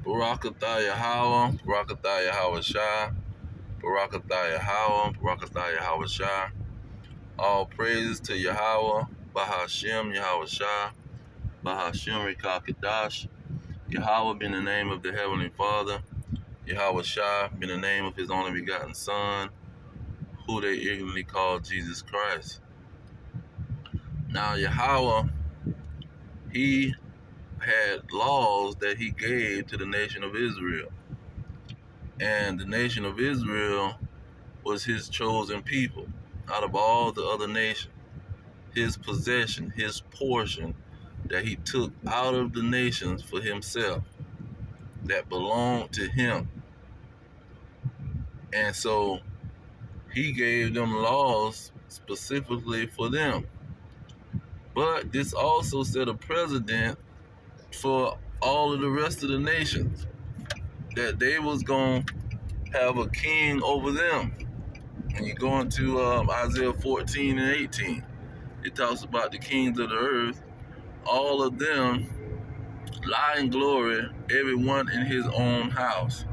Barakatah Yahweh, Barakatah Yahweh Shai, Barakatah Yahweh, Barakatah Yahweh Shai. All praises to Yahweh, Bahashem Yahweh Shai, Bahashem Rekakadash. Yahweh be in the name of the Heavenly Father. Yahweh Shai be in the name of His only begotten Son, who they ignorantly call Jesus Christ. Now Yahweh, He had laws that He gave to the nation of Israel. And the nation of Israel was His chosen people out of all the other nations. His possession, His portion that He took out of the nations for Himself that belonged to Him. And so He gave them laws specifically for them. But this also set a precedent for all of the rest of the nations, that they was going to have a king over them. When you go into Isaiah 14 and 18, it talks about the kings of the earth, all of them lie in glory, everyone in his own house.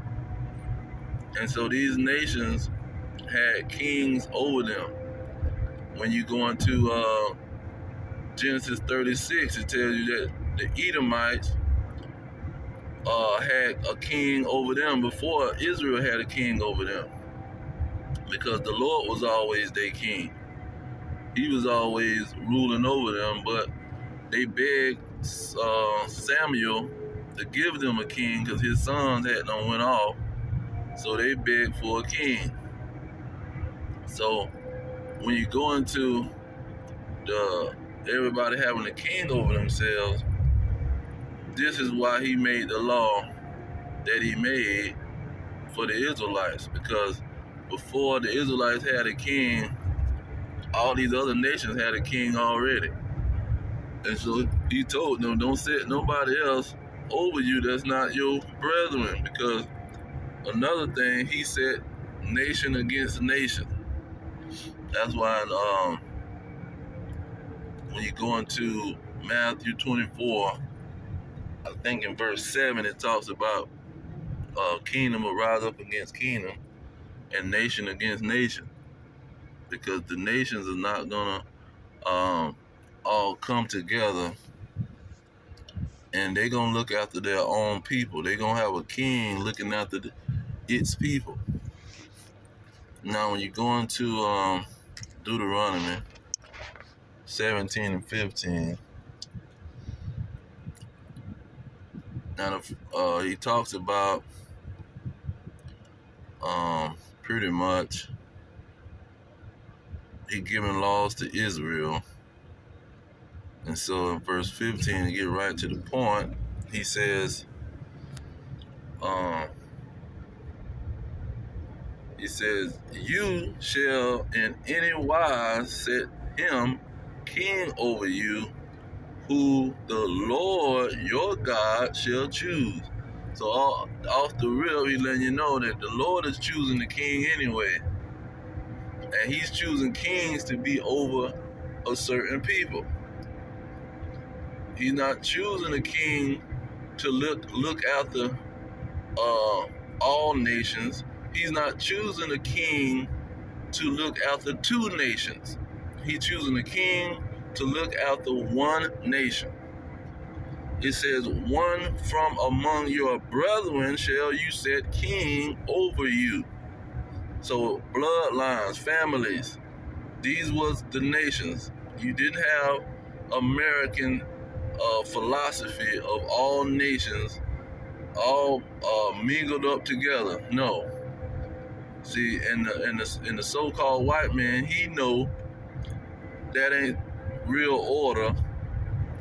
And so these nations had kings over them. When you go into Genesis 36, it tells you that the Edomites had a king over them before Israel had a king over them, because the Lord was always their king. He was always ruling over them, but they begged Samuel to give them a king because his sons had done went off. So they begged for a king. So when you go into everybody having a king over themselves, this is why He made the law that He made for the Israelites, because before the Israelites had a king, all these other nations had a king already. And so He told them, don't set nobody else over you that's not your brethren, because another thing, He set nation against nation. That's why when you go into Matthew 24, I think in verse 7, it talks about kingdom will rise up against kingdom and nation against nation, because the nations are not going to all come together and they're going to look after their own people. They're going to have a king looking after its people. Now, when you go into Deuteronomy 17 and 15, now he talks about pretty much He giving laws to Israel. And so in verse 15, to get right to the point, he says, you shall in any wise set him king over you, who the Lord your God shall choose. So off the real, He's letting you know that the Lord is choosing the king anyway. And He's choosing kings to be over a certain people. He's not choosing a king to look after all nations. He's not choosing a king to look after two nations. He's choosing a king to look after one nation. It says, one from among your brethren shall you set king over you. So bloodlines, families, these was the nations. You didn't have American philosophy of all nations all mingled up together. No. See, in the so-called white man, he know that ain't real order,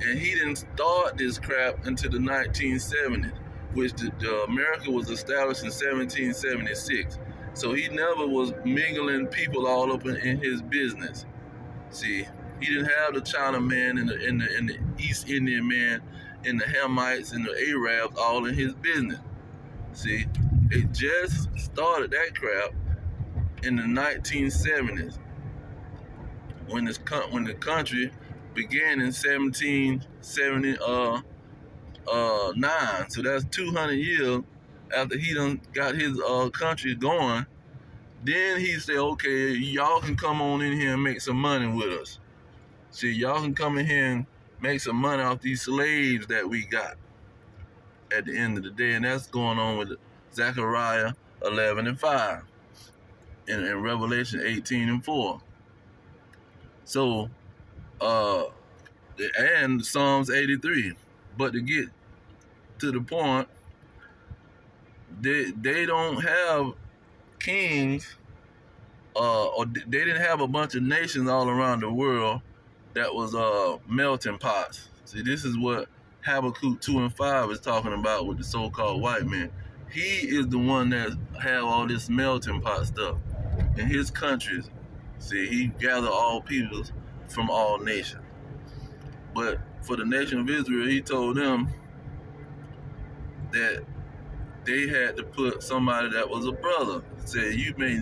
and he didn't start this crap until the 1970s, which the America was established in 1776. So he never was mingling people all up in his business. See, he didn't have the Chinaman and the East Indian man and the Hamites and the Arabs all in his business. See, it just started that crap in the 1970s when the country began in 1770. 9. So that's 200 years after he done got his country going. Then he said, okay, y'all can come on in here and make some money with us. See, y'all can come in here and make some money off these slaves that we got at the end of the day. And that's going on with Zechariah 11:5 and Revelation 18:4. So, and Psalms 83. But to get to the point, they don't have kings, or they didn't have a bunch of nations all around the world that was melting pots. See, this is what Habakkuk 2:5 is talking about with the so-called white man. He is the one that have all this melting pot stuff in his countries. See, he gathered all peoples from all nations. But for the nation of Israel, he told them that they had to put somebody that was a brother. Said, you may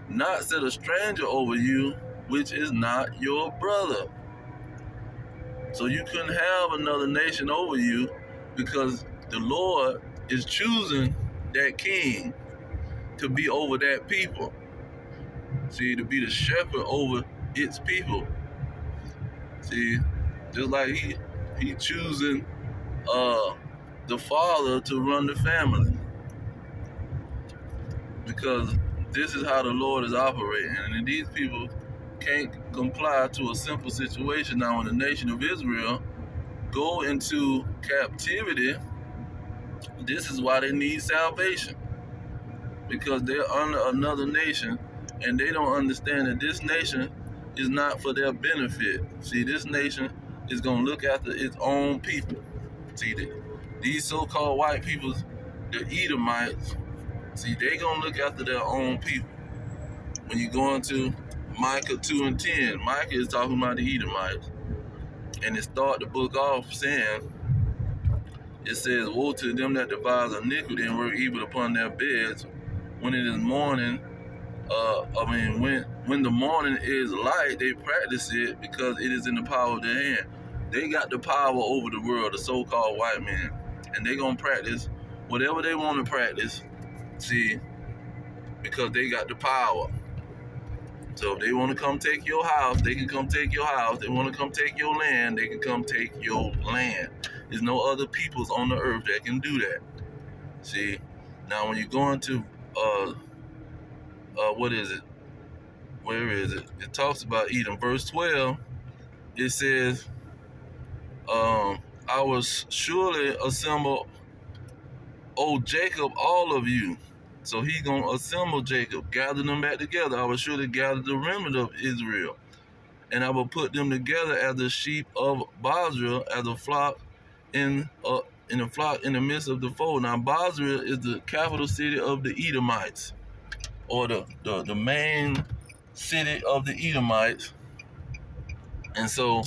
not set a stranger over you, which is not your brother. So you couldn't have another nation over you, because the Lord is choosing that king to be over that people. See, to be the shepherd over its people. See, just like he choosing the father to run the family. Because this is how the Lord is operating. And these people can't comply to a simple situation. Now, when the nation of Israel go into captivity, this is why they need salvation. Because they're under another nation, and they don't understand that this nation is not for their benefit. See, this nation is going to look after its own people. See, these so-called white people, the Edomites, see, they going to look after their own people. When you go into Micah 2:10, Micah is talking about the Edomites. And it start the book off saying, it says, woe to them that devise iniquity and work evil upon their beds. When it is morning, when the morning is light, they practice it because it is in the power of their hand. They got the power over the world, the so-called white man. And they going to practice whatever they want to practice, see, because they got the power. So if they want to come take your house, they can come take your house. They want to come take your land, they can come take your land. There's no other peoples on the earth that can do that. See, now when you go into, what is it? Where is it? It talks about Edom. Verse 12, it says, I will surely assemble, O Jacob, all of you. So he going to assemble Jacob, gather them back together. I will surely gather the remnant of Israel. And I will put them together as the sheep of Basra, as a flock in the midst of the fold. Now Basra is the capital city of the Edomites, or the main city of the Edomites. And so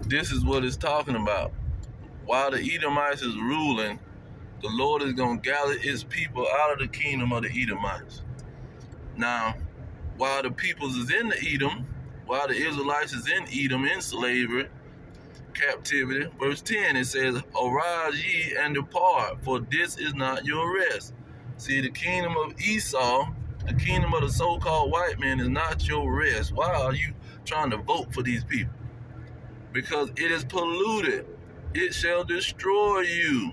this is what it's talking about. While the Edomites is ruling, the Lord is going to gather his people out of the kingdom of the Edomites. Now, while the peoples is in the Edom, while the Israelites is in Edom in slavery, captivity, verse 10, it says, arise ye and depart, for this is not your rest. See, the kingdom of Esau, the kingdom of the so-called white man, is not your rest. Why are you trying to vote for these people? Because it is polluted. It shall destroy you,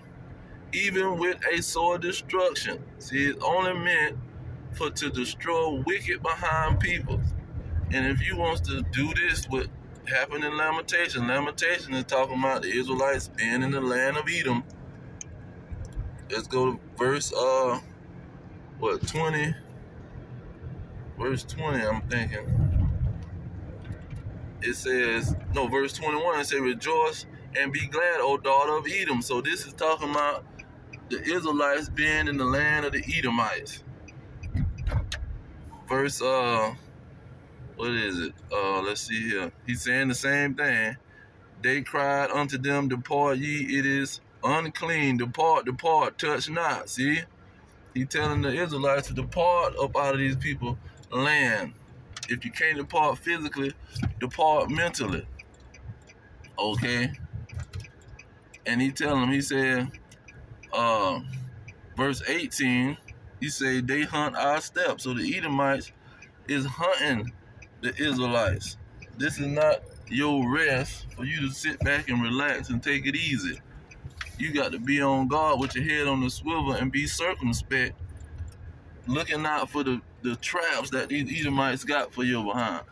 even with a sword destruction. See, it's only meant to destroy wicked behind people. And if you want to do this, what happened in Lamentation is talking about the Israelites being in the land of Edom. Let's go to verse 20. Verse 20, I'm thinking. It says, no, verse 21, it says, rejoice and be glad, O daughter of Edom. So this is talking about the Israelites being in the land of the Edomites. Verse, what is it? Let's see here. He's saying the same thing. They cried unto them, depart ye, it is unclean. Depart, depart, touch not. See? He telling the Israelites to depart up out of these people's land. If you can't depart physically, depart mentally. Okay? And he telling them, he said, uh, verse 18, he say they hunt our steps. So the Edomites is hunting the Israelites. This is not your rest for you to sit back and relax and take it easy. You got to be on guard with your head on the swivel and be circumspect, looking out for the traps that these Edomites got for your behind.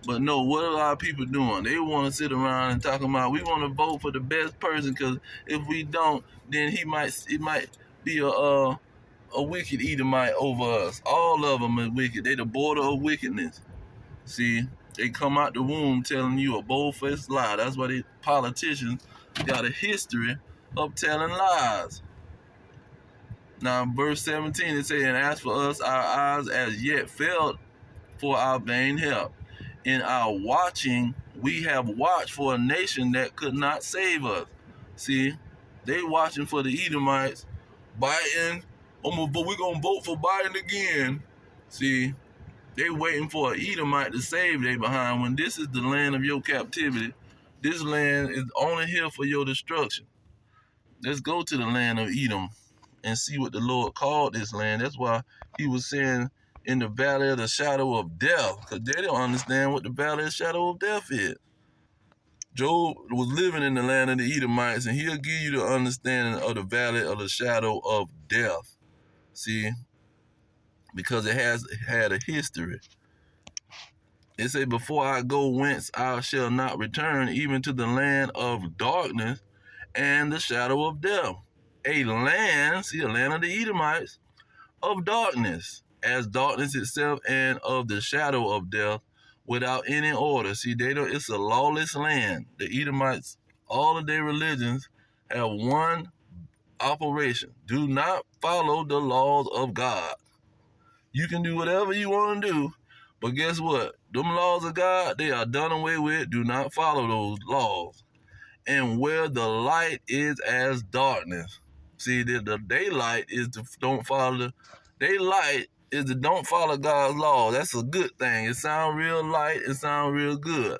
But no, what are our people doing? They want to sit around and talk about we want to vote for the best person because if we don't, then it might be a wicked Edomite over us. All of them are wicked. They the border of wickedness. See, they come out the womb telling you a bold-faced lie. That's why the politicians got a history of telling lies. Now, verse 17, it says, and as for us, our eyes as yet failed for our vain help. In our watching, we have watched for a nation that could not save us. See, they watching for the Edomites. Biden, we're going to vote for Biden again. See, they waiting for an Edomite to save they behind when this is the land of your captivity. This land is only here for your destruction. Let's go to the land of Edom and see what the Lord called this land. That's why he was saying in the valley of the shadow of death, because they don't understand what the valley of the shadow of death is. Job was living in the land of the Edomites, and he'll give you the understanding of the valley of the shadow of death. See, because it has had a history. It say, before I go whence I shall not return, even to the land of darkness and the shadow of death. A land, see, a land of the Edomites, of darkness, as darkness itself, and of the shadow of death, without any order. See, it's a lawless land. The Edomites, all of their religions, have one operation. Do not follow the laws of God. You can do whatever you want to do, but guess what? Them laws of God, they are done away with. Do not follow those laws. And where the light is as darkness. See, the daylight is to don't follow the daylight is to don't follow God's law. That's a good thing. It sounds real light, it sounds real good.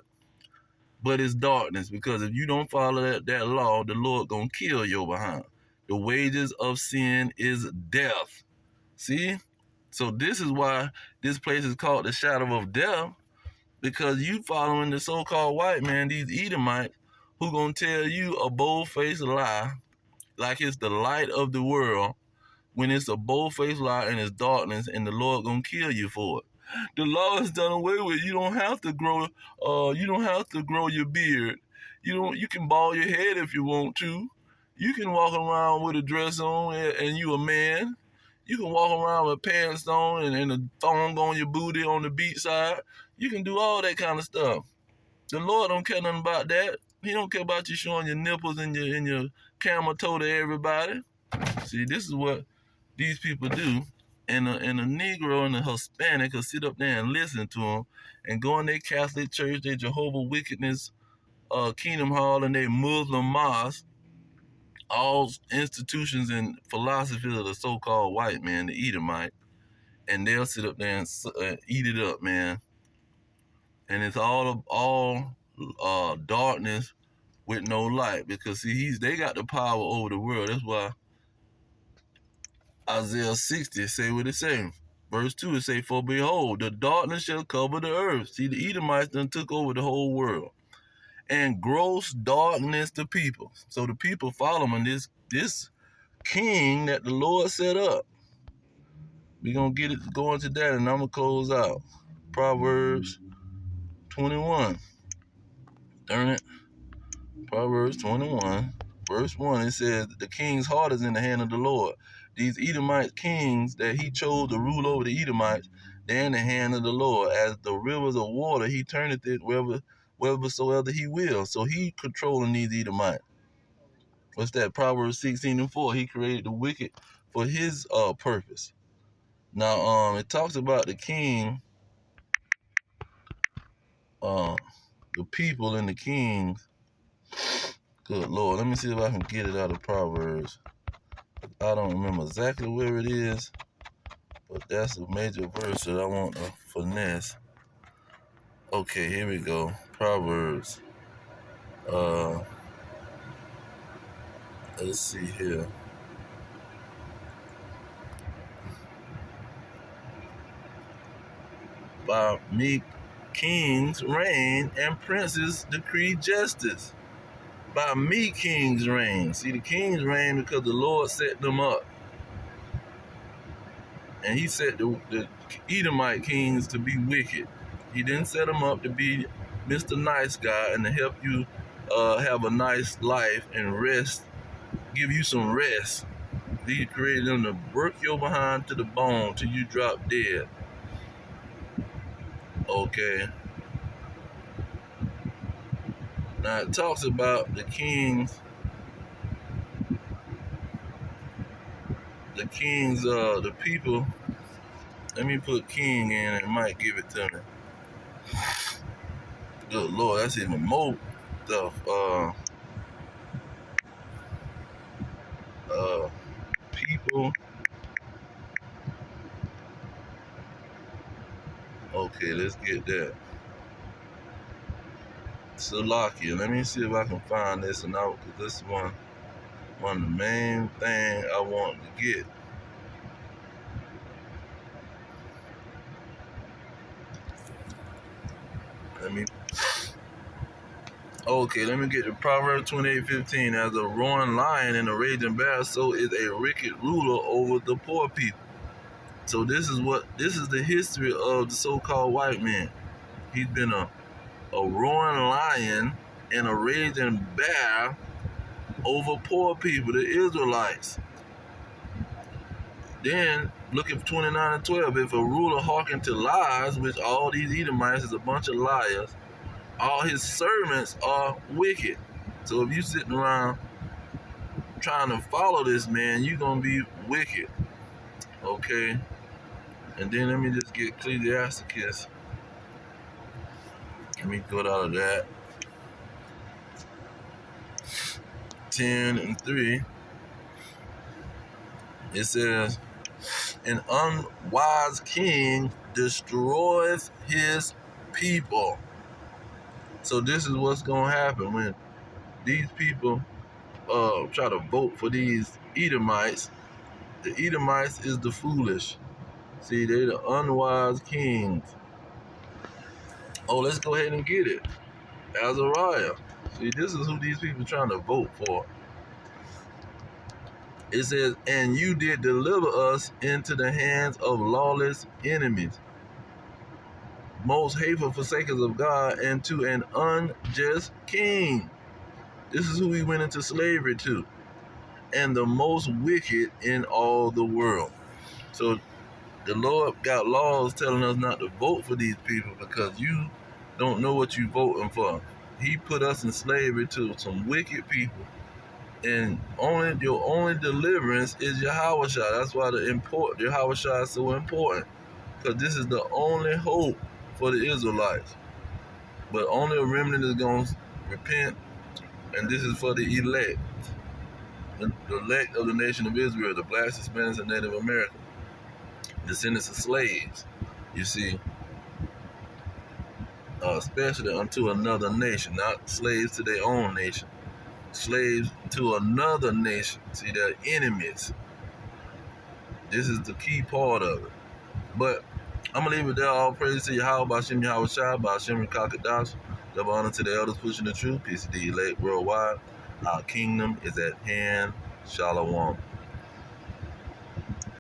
But it's darkness, because if you don't follow that law, the Lord gonna kill your behind. The wages of sin is death. See? So this is why this place is called the shadow of death, because you following the so-called white man, these Edomites, who gonna tell you a bold-faced lie, like it's the light of the world, when it's a bold-faced lie and it's darkness, and the Lord gonna kill you for it. The law is done away with. You don't have to grow. You don't have to grow your beard. You can bald your head if you want to. You can walk around with a dress on and you a man. You can walk around with pants on and a thong on your booty on the beach side. You can do all that kind of stuff. The Lord don't care nothing about that. He don't care about you showing your nipples and your camel toe to everybody. See, this is what these people do. And a Negro and a Hispanic will sit up there and listen to them and go in their Catholic church, their Jehovah Wickedness Kingdom Hall, and their Muslim mosque, all institutions and philosophies of the so-called white man, the Edomite, and they'll sit up there and eat it up, man. And it's all darkness with no light, because see, they got the power over the world. That's why Isaiah 60 say what it say. Verse 2, it say, for behold, the darkness shall cover the earth. See, the Edomites done took over the whole world. And gross darkness the people. So the people following this king that the Lord set up. We're going to go into that, and I'm going to close out. Proverbs 21. Turn it. Proverbs 21, verse 1, it says, the king's heart is in the hand of the Lord. These Edomite kings that he chose to rule over the Edomites, they're in the hand of the Lord. As the rivers of water, he turneth it whereversoever he will. So he controlling these Edomites. What's that? Proverbs 16:4. He created the wicked for his purpose. Now, it talks about the king, the people and the kings. Good Lord, let me see if I can get it out of Proverbs. I don't remember exactly where it is, but that's a major verse that I want to finesse. Okay, here we go. Proverbs. Let's see here. By me kings reign and princes decree justice. By me kings reign. See, the kings reign because the Lord set them up. And he set the Edomite kings to be wicked. He didn't set them up to be Mr. Nice Guy and to help you have a nice life and rest, give you some rest. He created them to work your behind to the bone till you drop dead. Okay. Now it talks about the kings, the people. Let me put king in, it might give it to me. Good Lord, that's even more stuff. People. Okay, let's get that. Salakia. Let me see if I can find this and out, because this one of the main thing I want to get. Let me get to Proverbs 28:15. As a roaring lion and a raging bear, so is a wicked ruler over the poor people. So this is the history of the so-called white man. He's been a roaring lion and a raging bear over poor people, the Israelites. Then look at 29:12. If a ruler hearken to lies, which all these Edomites is a bunch of liars, all his servants are wicked. So if you sitting around trying to follow this man, you're gonna be wicked. Okay. And then let me just get Ecclesiasticus. Let me go out of that. 10:3. It says, an unwise king destroys his people. So this is what's gonna happen when these people try to vote for these Edomites. The Edomites is the foolish. See, they the unwise kings. Oh, let's go ahead and get it. Azariah. See, this is who these people trying to vote for. It says, and you did deliver us into the hands of lawless enemies, most hateful forsakers of God, and to an unjust king. This is who we went into slavery to, and the most wicked in all the world. So the Lord got laws telling us not to vote for these people because you don't know what you're voting for. He put us in slavery to some wicked people. And your only deliverance is Yahweh Shai. That's why Yahweh Shai is so important. Because this is the only hope for the Israelites. But only a remnant is going to repent. And this is for the elect. The elect of the nation of Israel, the blacks, Hispanics, and Native Americans. Descendants of slaves, you see, especially unto another nation, not slaves to their own nation, slaves to another nation. See, they're enemies. This is the key part of it. But I'm going to leave it there. All praise to Yahweh, Ba'ashem Yahweh Shai, Ba'ashem Kakadash. Double honor to the elders pushing the truth. Peace to the elect worldwide. Our kingdom is at hand. Shalom.